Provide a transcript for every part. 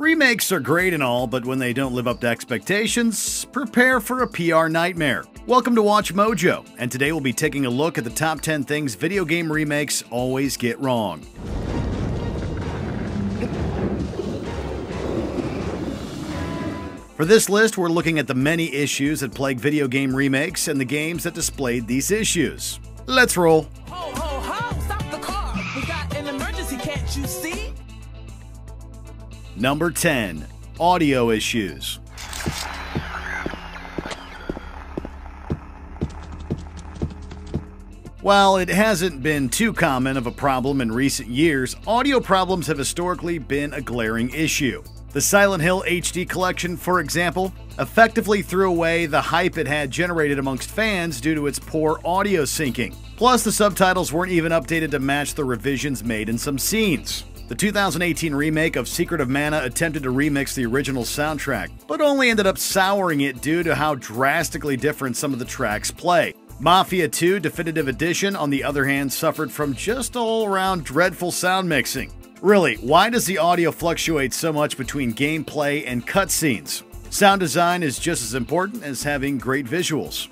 Remakes are great and all, but when they don't live up to expectations, prepare for a PR nightmare. Welcome to Watch Mojo, and today we'll be taking a look at the top 10 things video game remakes always get wrong. For this list, we're looking at the many issues that plague video game remakes and the games that displayed these issues. Let's roll. Ho, ho, ho, stop the car. We got an emergency, can't you see? Number 10. Audio issues. While it hasn't been too common of a problem in recent years, audio problems have historically been a glaring issue. The Silent Hill HD collection, for example, effectively threw away the hype it had generated amongst fans due to its poor audio syncing. Plus, the subtitles weren't even updated to match the revisions made in some scenes. The 2018 remake of Secret of Mana attempted to remix the original soundtrack, but only ended up souring it due to how drastically different some of the tracks play. Mafia 2 Definitive Edition, on the other hand, suffered from just all-around dreadful sound mixing. Really, why does the audio fluctuate so much between gameplay and cutscenes? Sound design is just as important as having great visuals.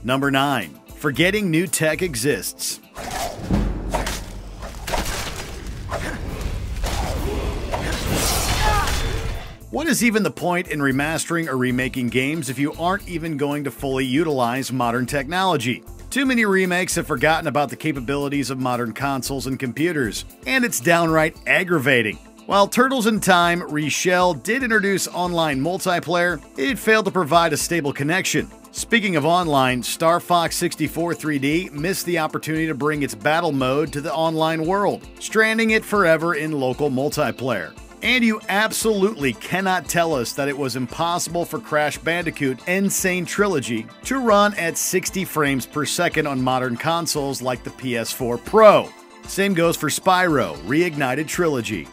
Number 9. Forgetting new tech exists. What is even the point in remastering or remaking games if you aren't even going to fully utilize modern technology? Too many remakes have forgotten about the capabilities of modern consoles and computers, and it's downright aggravating. While Turtles in Time Reshell did introduce online multiplayer, it failed to provide a stable connection. Speaking of online, Star Fox 64 3D missed the opportunity to bring its battle mode to the online world, stranding it forever in local multiplayer. And you absolutely cannot tell us that it was impossible for Crash Bandicoot Insane Trilogy to run at 60 frames per second on modern consoles like the PS4 Pro. Same goes for Spyro Reignited Trilogy.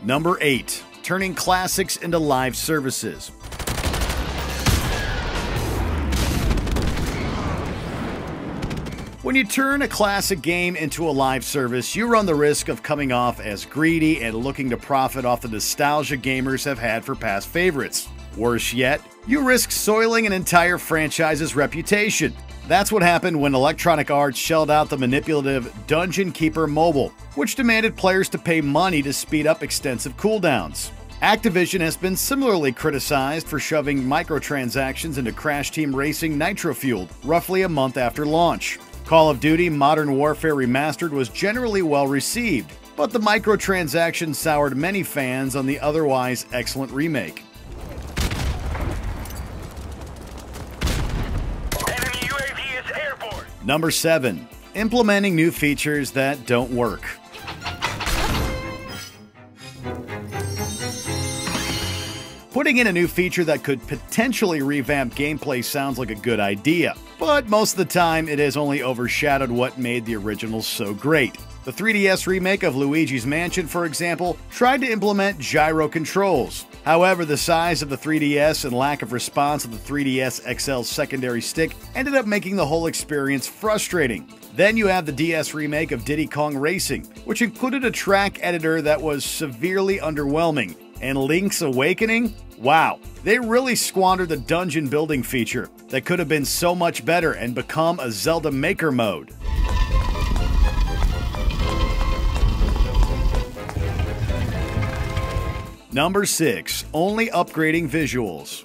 Number 8. Turning classics into live services. When you turn a classic game into a live service, you run the risk of coming off as greedy and looking to profit off the nostalgia gamers have had for past favorites. Worse yet, you risk soiling an entire franchise's reputation. That's what happened when Electronic Arts shelled out the manipulative Dungeon Keeper Mobile, which demanded players to pay money to speed up extensive cooldowns. Activision has been similarly criticized for shoving microtransactions into Crash Team Racing Nitro-Fueled roughly a month after launch. Call of Duty Modern Warfare Remastered was generally well received, but the microtransactions soured many fans on the otherwise excellent remake. Enemy UAV is airborne. Number 7. Implementing new features that don't work. Putting in a new feature that could potentially revamp gameplay sounds like a good idea, but most of the time it has only overshadowed what made the originals so great. The 3DS remake of Luigi's Mansion, for example, tried to implement gyro controls. However, the size of the 3DS and lack of response of the 3DS XL's secondary stick ended up making the whole experience frustrating. Then you have the DS remake of Diddy Kong Racing, which included a track editor that was severely underwhelming. And Link's Awakening? Wow, they really squandered the dungeon building feature that could have been so much better and become a Zelda Maker mode. Number 6. Only upgrading visuals.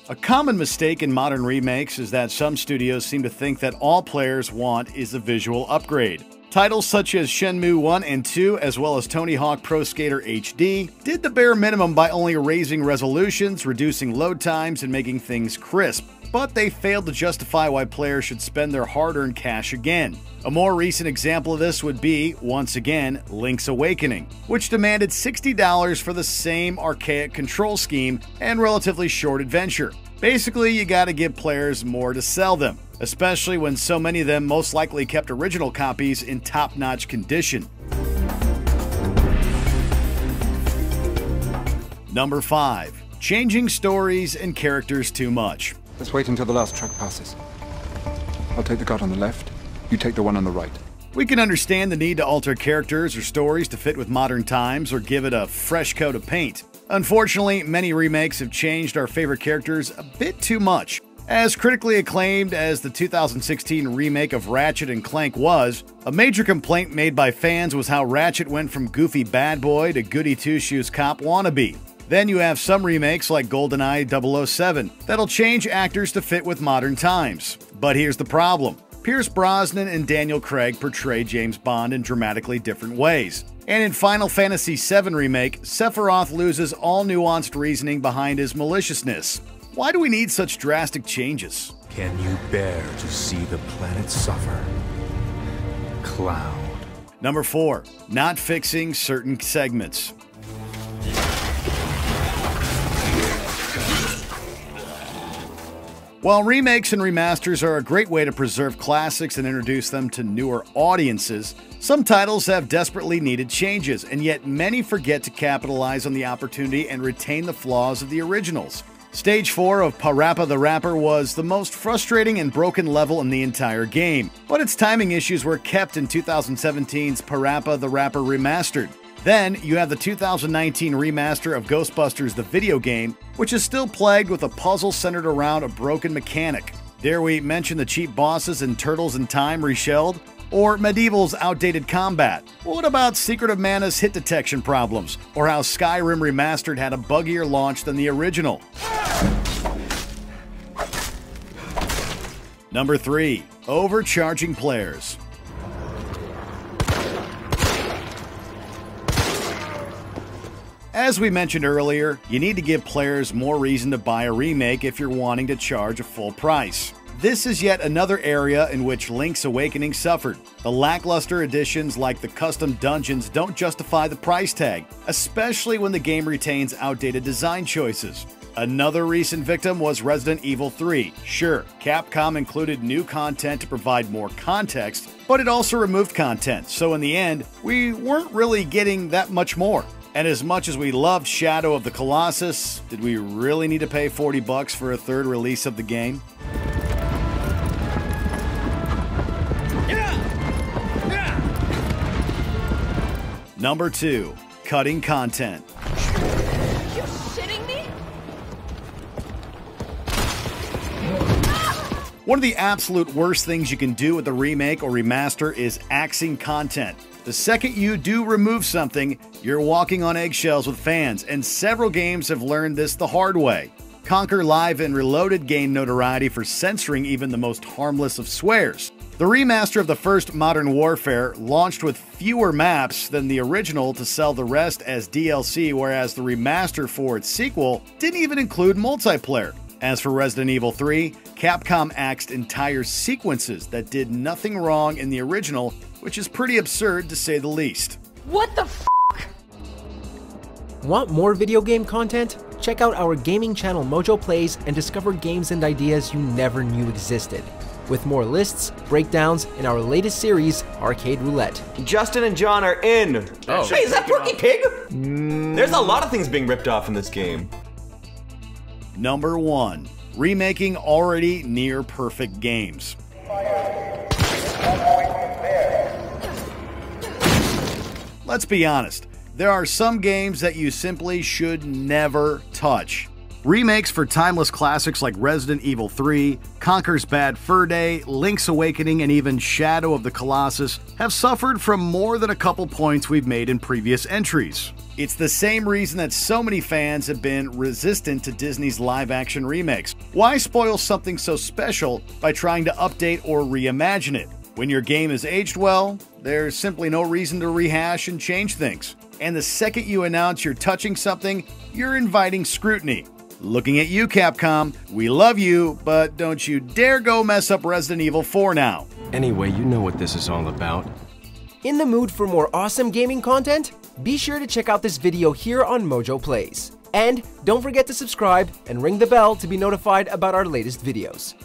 A common mistake in modern remakes is that some studios seem to think that all players want is a visual upgrade. Titles such as Shenmue 1 and 2, as well as Tony Hawk Pro Skater HD, did the bare minimum by only raising resolutions, reducing load times, and making things crisp. But they failed to justify why players should spend their hard-earned cash again. A more recent example of this would be, once again, Link's Awakening, which demanded $60 for the same archaic control scheme and relatively short adventure. Basically, you gotta give players more to sell them, especially when so many of them most likely kept original copies in top-notch condition. Number 5. Changing stories and characters too much. Let's wait until the last truck passes. I'll take the cut on the left. You take the one on the right. We can understand the need to alter characters or stories to fit with modern times or give it a fresh coat of paint. Unfortunately, many remakes have changed our favorite characters a bit too much. As critically acclaimed as the 2016 remake of Ratchet & Clank was, a major complaint made by fans was how Ratchet went from goofy bad boy to goody two-shoes cop wannabe. Then you have some remakes like GoldenEye 007 that'll change actors to fit with modern times. But here's the problem. Pierce Brosnan and Daniel Craig portray James Bond in dramatically different ways. And in Final Fantasy VII Remake, Sephiroth loses all nuanced reasoning behind his maliciousness. Why do we need such drastic changes? Can you bear to see the planet suffer? Cloud. Number 4. Not fixing certain segments. While remakes and remasters are a great way to preserve classics and introduce them to newer audiences, some titles have desperately needed changes, and yet many forget to capitalize on the opportunity and retain the flaws of the originals. Stage 4 of Parappa the Rapper was the most frustrating and broken level in the entire game, but its timing issues were kept in 2017's Parappa the Rapper Remastered. Then, you have the 2019 remaster of Ghostbusters the video game, which is still plagued with a puzzle centered around a broken mechanic. Dare we mention the cheap bosses in Turtles in Time Reshelled? Or Medieval's outdated combat? What about Secret of Mana's hit detection problems? Or how Skyrim Remastered had a buggier launch than the original? Number 3. Overcharging players. As we mentioned earlier, you need to give players more reason to buy a remake if you're wanting to charge a full price. This is yet another area in which Link's Awakening suffered. The lackluster additions like the custom dungeons don't justify the price tag, especially when the game retains outdated design choices. Another recent victim was Resident Evil 3. Sure, Capcom included new content to provide more context, but it also removed content, so in the end, we weren't really getting that much more. And as much as we loved Shadow of the Colossus, did we really need to pay $40 for a third release of the game? Number 2. Cutting content. You shitting me? One of the absolute worst things you can do with a remake or remaster is axing content. The second you do remove something, you're walking on eggshells with fans, and several games have learned this the hard way. Conquer Live and Reloaded gained notoriety for censoring even the most harmless of swears. The remaster of the first Modern Warfare launched with fewer maps than the original to sell the rest as DLC, whereas the remaster for its sequel didn't even include multiplayer. As for Resident Evil 3, Capcom axed entire sequences that did nothing wrong in the original, which is pretty absurd to say the least. What the f***? Want more video game content? Check out our gaming channel Mojo Plays and discover games and ideas you never knew existed. With more lists, breakdowns, and our latest series, Arcade Roulette. Justin and John are in. Oh. Hey, is that Porky Pig? There's a lot of things being ripped off in this game. Number 1. Remaking already near perfect games. Let's be honest, there are some games that you simply should never touch. Remakes for timeless classics like Resident Evil 3, Conker's Bad Fur Day, Link's Awakening, and even Shadow of the Colossus have suffered from more than a couple points we've made in previous entries. It's the same reason that so many fans have been resistant to Disney's live-action remakes. Why spoil something so special by trying to update or reimagine it? When your game is aged well, there's simply no reason to rehash and change things. And the second you announce you're touching something, you're inviting scrutiny. Looking at you, Capcom, we love you, but don't you dare go mess up Resident Evil 4 now. Anyway, you know what this is all about. In the mood for more awesome gaming content? Be sure to check out this video here on Mojo Plays. And don't forget to subscribe and ring the bell to be notified about our latest videos.